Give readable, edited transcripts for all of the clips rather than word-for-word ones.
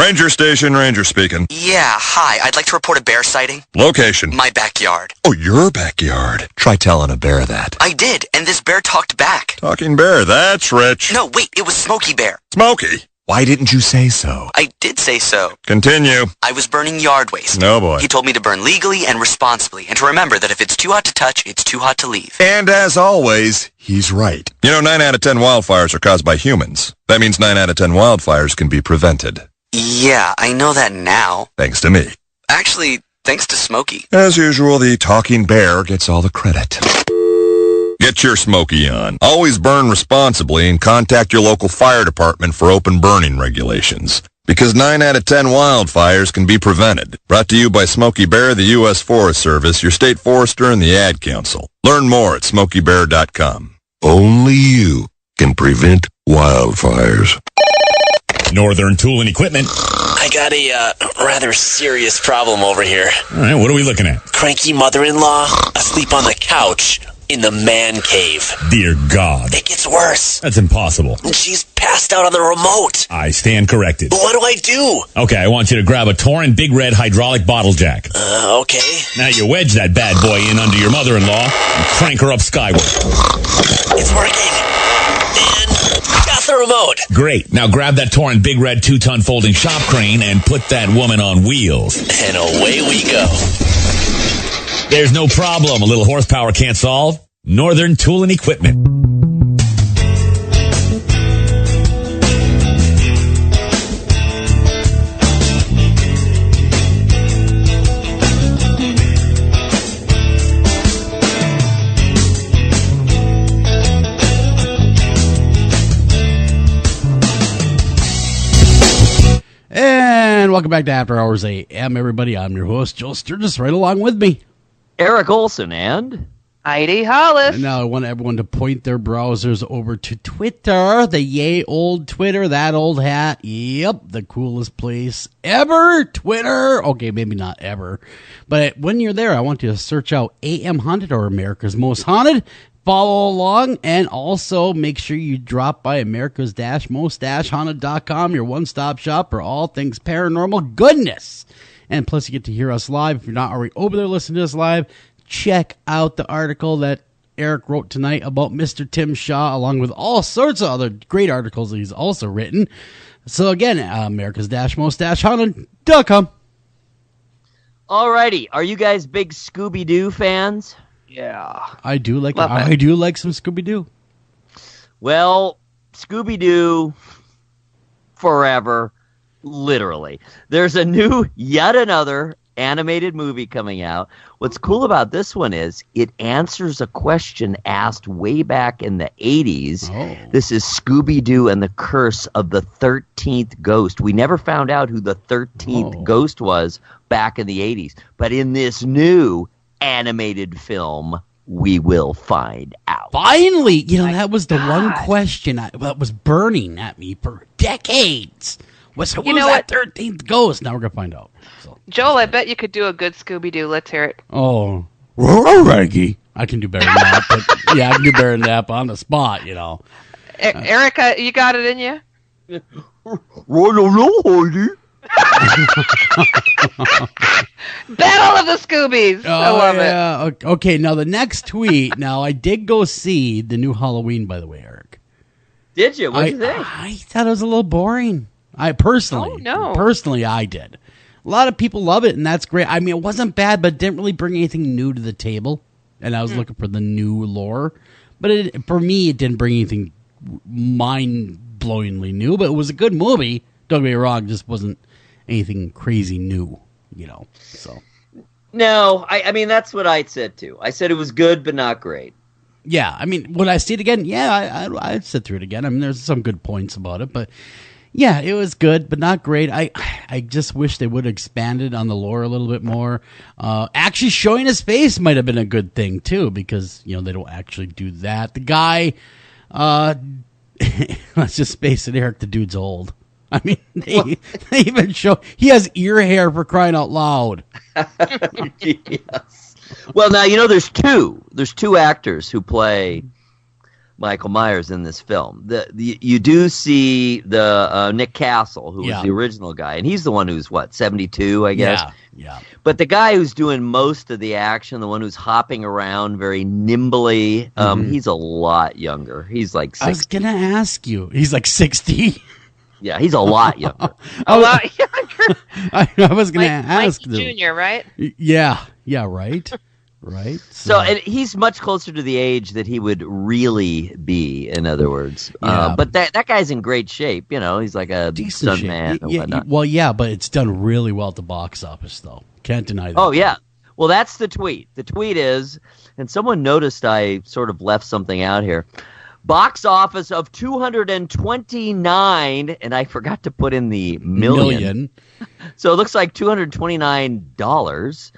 Ranger station, Ranger speaking. Yeah, hi. I'd like to report a bear sighting. Location. My backyard. Oh, your backyard. Try telling a bear that. I did, and this bear talked back. Talking bear, that's rich. No, wait, it was Smokey Bear. Smokey. Why didn't you say so? I did say so. Continue. I was burning yard waste. No, boy. He told me to burn legally and responsibly, and to remember that if it's too hot to touch, it's too hot to leave. And as always, he's right. You know, 9 out of 10 wildfires are caused by humans. That means 9 out of 10 wildfires can be prevented. Yeah, I know that now. Thanks to me. Actually, thanks to Smokey. As usual, the talking bear gets all the credit. Get your Smokey on. Always burn responsibly and contact your local fire department for open burning regulations. Because 9 out of 10 wildfires can be prevented. Brought to you by Smokey Bear, the U.S. Forest Service, your state forester, and the Ad Council. Learn more at smokeybear.com. Only you can prevent wildfires. Northern Tool and Equipment. I got a rather serious problem over here. All right, what are we looking at? Cranky mother-in-law asleep on the couch in the man cave. Dear God. It gets worse. That's impossible. She's passed out on the remote. I stand corrected. What do I do? Okay, I want you to grab a Torrin Big Red hydraulic bottle jack. Okay. Now you wedge that bad boy in under your mother-in-law and crank her up skyward. It's working. And got the remote. Great. Now grab that Torrin Big Red 2-ton folding shop crane and put that woman on wheels. And away we go. There's no problem a little horsepower can't solve. Northern Tool and Equipment. And welcome back to After Hours AM, everybody. I'm your host, Joe Sturgis. Right along with me, Eric Olson and Heidi Hollis. And now I want everyone to point their browsers over to Twitter, the yay old Twitter, that old hat. Yep, the coolest place ever, Twitter. Okay, maybe not ever. But when you're there, I want you to search out AM Haunted or America's Most Haunted. Follow along, and also make sure you drop by America's-Most-Haunted.com, your one-stop shop for all things paranormal goodness. And plus, you get to hear us live. If you're not already over there listening to us live, check out the article that Eric wrote tonight about Mr. Tim Shaw, along with all sorts of other great articles that he's also written. So again, America's-Most-Haunted.com. Alrighty, are you guys big Scooby-Doo fans? Yeah. I do like Love I do like some Scooby-Doo. Well, Scooby-Doo forever, literally. There's yet another animated movie coming out. What's cool about this one is it answers a question asked way back in the 80s. Oh. This is Scooby-Doo and the Curse of the 13th Ghost. We never found out who the 13th ghost was back in the 80s. But in this new animated film, we will find out. Finally! You know, that was the one question that was burning at me for decades. Who's that 13th ghost? Now we're going to find out. So. Joel, I bet you could do a good Scooby-Doo. Let's hear it. Oh. Reggie. I can do better than that, but yeah, I can do better than that, but on the spot, you know. Erica, you got it in you? Battle of the Scoobies. I love it. Okay, now the next tweet. Now, I did go see the new Halloween, by the way, Eric. Did you? What did you think? I thought it was a little boring. Personally, I did. A lot of people love it, and that's great. I mean, it wasn't bad, but it didn't really bring anything new to the table. And I was looking for the new lore. But for me, it didn't bring anything mind-blowingly new. But it was a good movie. Don't get me wrong, it just wasn't anything crazy new, you know. So no, I mean, that's what I said, too. I said it was good, but not great. Yeah, I mean, would I see it again? Yeah, I'd sit through it again. I mean, there's some good points about it, but yeah, it was good, but not great. I just wish they would have expanded on the lore a little bit more. Actually showing his face might have been a good thing, too, because, you know, they don't actually do that. The guy, let's just face it, Eric, the dude's old. I mean, they even show he has ear hair, for crying out loud. Yes. Well, now, you know, there's two actors who play Michael Myers in this film. You do see the Nick Castle, who was the original guy, and he's the one who's 72, I guess. Yeah. But the guy who's doing most of the action, the one who's hopping around very nimbly, he's a lot younger. He's like 60. I was gonna ask you. He's like 60. Yeah, he's a lot younger. A lot younger. I was gonna ask Mikey Jr., right? Yeah, right. Right. So, and he's much closer to the age that he would really be, in other words. Yeah. But that guy's in great shape. He's like a decent stunt man and whatnot. Well, but it's done really well at the box office, though. Can't deny that. Oh, yeah. Well, that's the tweet. The tweet is, and someone noticed I sort of left something out here. Box office of 229, and I forgot to put in the million. So it looks like $229.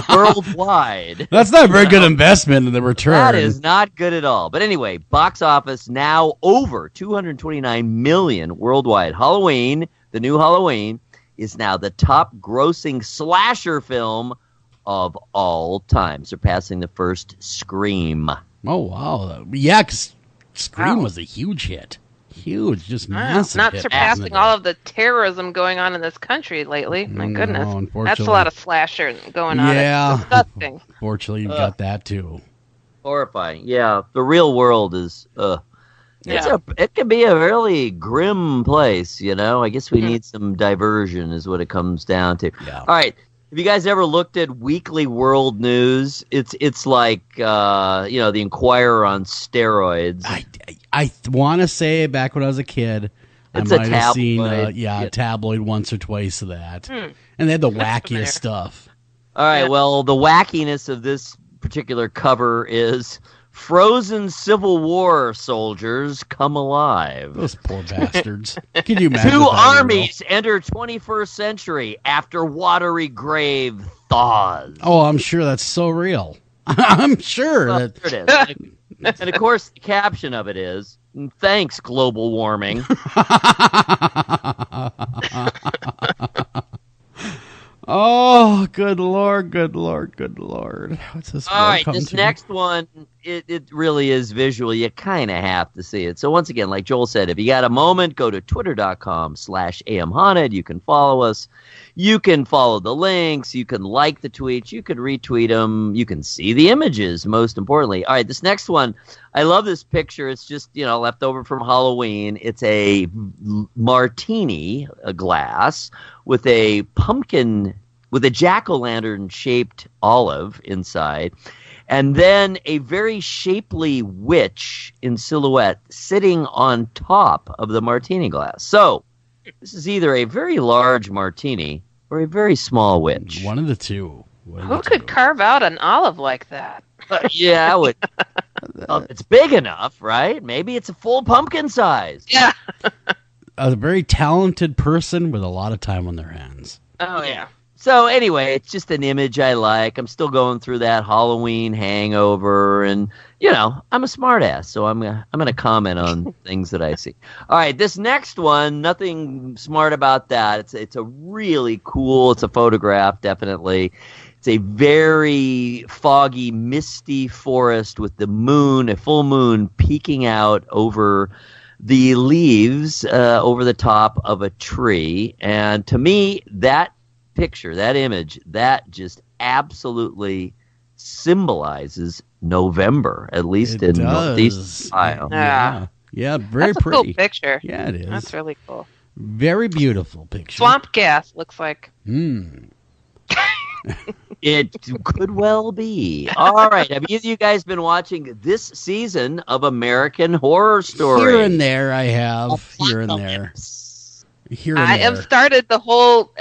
Worldwide. That's not a very good investment in the return. That is not good at all. But anyway, box office now over 229 million worldwide. Halloween, the new Halloween, is now the top grossing slasher film of all time, surpassing the first Scream. Oh, wow. Yeah, because Scream was a huge hit. Huge, just massive. Not hit surpassing all of the terrorism going on in this country lately. My goodness. That's a lot of slasher going on. Yeah. It's disgusting. Fortunately, you've got that too. Horrifying. Yeah, the real world is... It can be a really grim place, I guess we need some diversion is what it comes down to. Yeah. All right. Have you guys ever looked at weekly world news? It's like, the Inquirer on steroids. I want to say back when I was a kid, It's I a might have seen tabloid. a tabloid once or twice of that. And they had the wackiest stuff. All right, well, the wackiness of this particular cover is frozen Civil War soldiers come alive. Those poor bastards. Can you imagine? 2 armies enter 21st century after watery grave thaws. Oh, I'm sure that's so real. I'm sure. Well, there it is. And of course, the caption of it is, "Thanks, global warming." Oh, good Lord, good Lord, good Lord. What's this? All right, this next one, it really is visual. You kind of have to see it. So once again, like Joel said, if you got a moment, go to twitter.com/amhaunted. You can follow us. You can follow the links. You can like the tweets. You can retweet them. You can see the images, most importantly. All right, this next one, I love this picture. It's just, left over from Halloween. It's a martini, a glass, with a pumpkin, with a jack-o'-lantern shaped olive inside, and then a very shapely witch in silhouette sitting on top of the martini glass. So this is either a very large martini or a very small witch. One of the two. Who could carve out an olive like that? Yeah, I would. It's big enough, right? Maybe it's a full pumpkin size. Yeah. A very talented person with a lot of time on their hands. Oh, yeah. So anyway, it's just an image I like. I'm still going through that Halloween hangover, and I'm a smartass, so I'm gonna comment on things that I see. All right, this next one, nothing smart about that. It's a really cool. It's a photograph, definitely. It's a very foggy, misty forest with the moon, a full moon, peeking out over the leaves over the top of a tree, and to me, that picture, that image, that just absolutely symbolizes November, at least in Northeast Ohio. Yeah, very That's a pretty. cool picture. Yeah, it is. That's really cool. Very beautiful picture. Swamp gas looks like. It could well be. All right. Have either of you guys been watching this season of American Horror Story? Here and there, I have. Here and there. Here and I there. have started the whole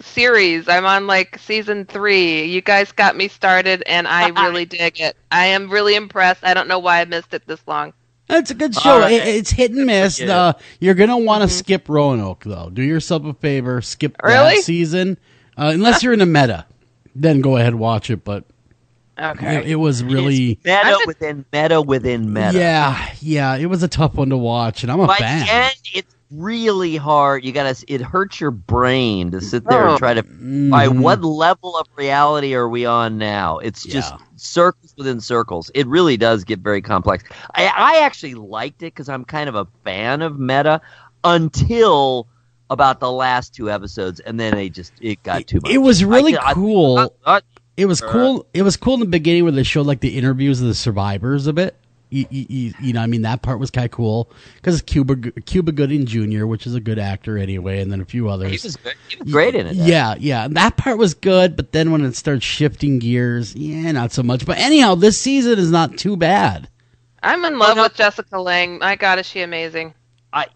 series. I'm on season 3. You guys got me started, and I really dig it. I am really impressed. I don't know why I missed it this long. It's a good show. Right. It's hit and miss. You're going to want to skip Roanoke, though. Do yourself a favor. Skip that season. Unless you're in a meta. Then go ahead and watch it. But it was really... Meta within meta within meta. Yeah. It was a tough one to watch, and I'm a fan. And it's really hard. It hurts your brain to sit there and try to by what level of reality are we on now? It's just circles within circles. It really does get very complex. I actually liked it because I'm kind of a fan of meta until about the last 2 episodes, and then it got too much. It was really cool. It was cool. It was cool in the beginning where they showed like the interviews of the survivors a bit. You know, I mean, that part was kind of cool because Cuba Gooding Jr., which is a good actor anyway, and then a few others. He was great in it. Yeah. That part was good, but then when it starts shifting gears, not so much. But anyhow, this season is not too bad. I'm in love with Jessica Lange. My God, is she amazing?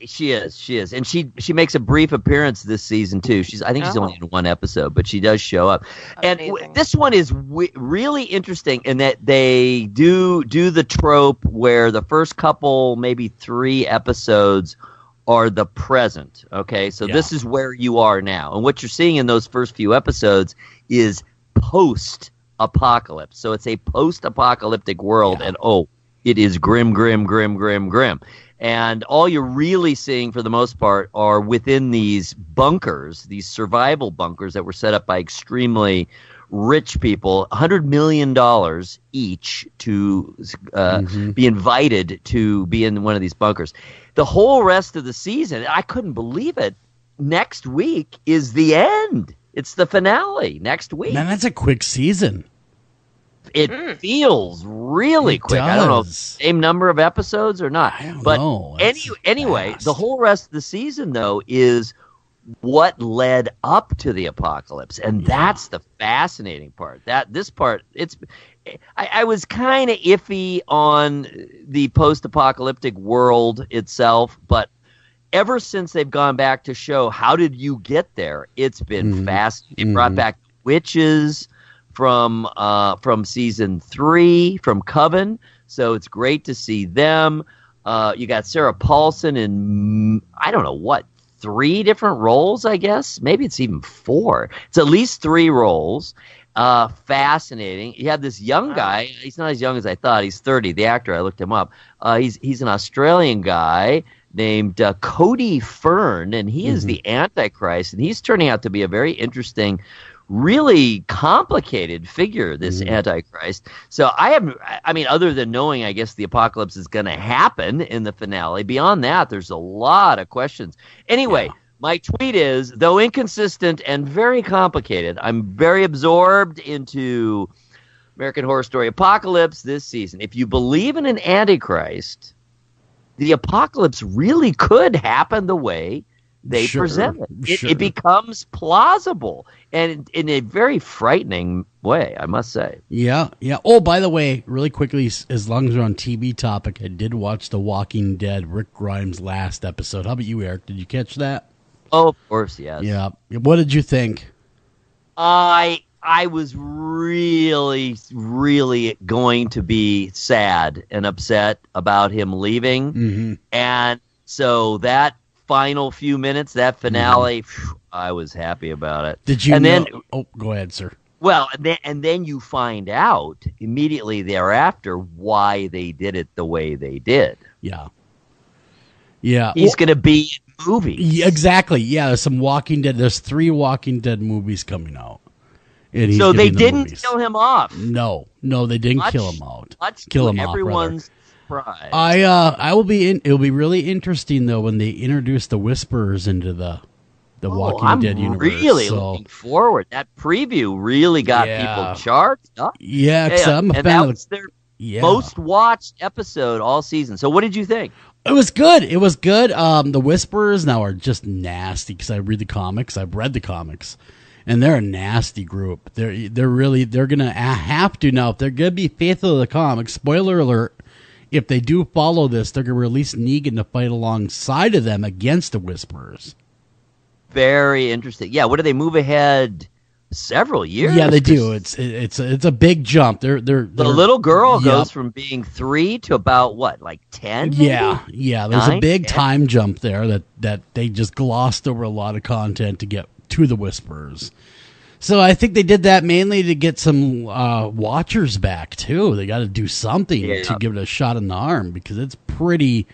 She is, and she makes a brief appearance this season too. I think she's only in 1 episode, but she does show up. Amazing. And this one is really interesting in that they do the trope where the first couple, maybe 3 episodes, are the present. Okay, so this is where you are now, and what you're seeing in those first few episodes is post-apocalypse. So it's a post-apocalyptic world, and it is grim. And all you're really seeing, for the most part, are within these bunkers, these survival bunkers that were set up by extremely rich people, $100 million each to be invited to be in one of these bunkers. The whole rest of the season, I couldn't believe it, next week is the end. It's the finale next week. Man, that's a quick season. It feels really quick. I don't know if same number of episodes or not. I don't but know. Anyway, the whole rest of the season, though, is what led up to the apocalypse. And that's the fascinating part. This part, I was kind of iffy on the post-apocalyptic world itself, but ever since they've gone back to show how did you get there, it's been fascinating. They brought back witches from season 3 from Coven, so it's great to see them. You got Sarah Paulson in I don't know what 3 different roles, I guess. Maybe it's even 4. It's at least 3 roles. Fascinating. You have this young guy. He's not as young as I thought. He's 30. The actor, I looked him up. He's an Australian guy named Cody Fern, and he is the Antichrist, and he's turning out to be a very interesting, really complicated figure, this Antichrist. So I mean, other than knowing, I guess, the apocalypse is going to happen in the finale, beyond that, there's a lot of questions. Anyway, my tweet is, though inconsistent and very complicated, I'm very absorbed into American Horror Story Apocalypse this season. If you believe in an Antichrist, the apocalypse really could happen the way they present it. It becomes plausible, and in a very frightening way, I must say. Yeah. Oh, by the way, really quickly, as long as we're on TV topic, I did watch The Walking Dead, Rick Grimes' last episode. How about you, Eric? Did you catch that? Oh, of course, yes. Yeah. What did you think? I was really, really going to be sad and upset about him leaving, and so that final few minutes, that finale, I was happy about it. Did you know? Oh, go ahead, sir. Well, and then you find out immediately thereafter why they did it the way they did. Yeah. He's going to be in movies. Yeah, exactly. Yeah, there's some Walking Dead. There's 3 Walking Dead movies coming out. So they didn't kill him off. No, they didn't kill him out. Kill him everyone's surprise. I will be in. It'll be really interesting though when they introduce the Whisperers into the Walking Dead universe. I'm really looking forward. That preview really got people charged up. Yeah, I'm a fan that of was their most watched episode all season. So what did you think? It was good. The Whisperers now are just nasty because I read the comics. I've read the comics. And they're a nasty group. They're gonna have to now if they're gonna be faithful to the comics. Spoiler alert: if they do follow this, they're gonna release Negan to fight alongside of them against the Whisperers. Very interesting. Yeah, what do they move ahead several years? Yeah, they do. It's a big jump. They're the little girl goes from being 3 to about what, like 10? Yeah. There's a big time jump there that they just glossed over a lot of content to get to the Whisperers. So I think they did that mainly to get some watchers back too. They got to do something to give it a shot in the arm because it's pretty